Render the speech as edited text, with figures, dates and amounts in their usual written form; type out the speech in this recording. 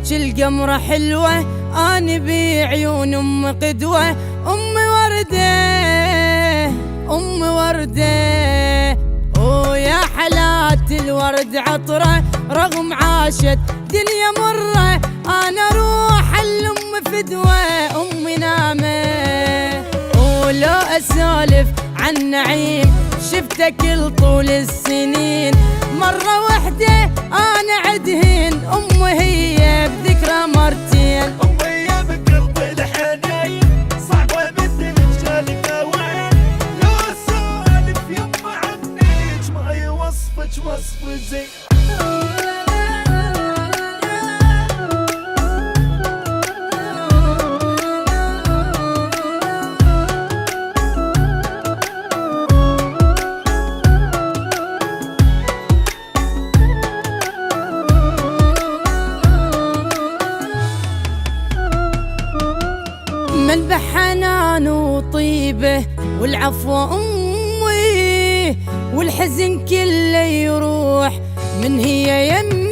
هيج القمرة حلوة، أنا بعيون أم قدوة، أم وردة أم وردة. ويا حلات الورد عطرة، رغم عاشت دنيا مرة، أنا روح الأم فدوة، أمي نامة. ولو أسولف عن نعيم شفته كل طول السنين، مرة وحدة أنا عدهن، أم هي بذكرى مرتين. أم هي بقلب الحنين، صعبة مثل جالك وين، لو أسولف يما عنيك ما يوصفك وصف زين. منبع حنان وطيبه والعفو أمي، والحزن كله يروح من هي يمي.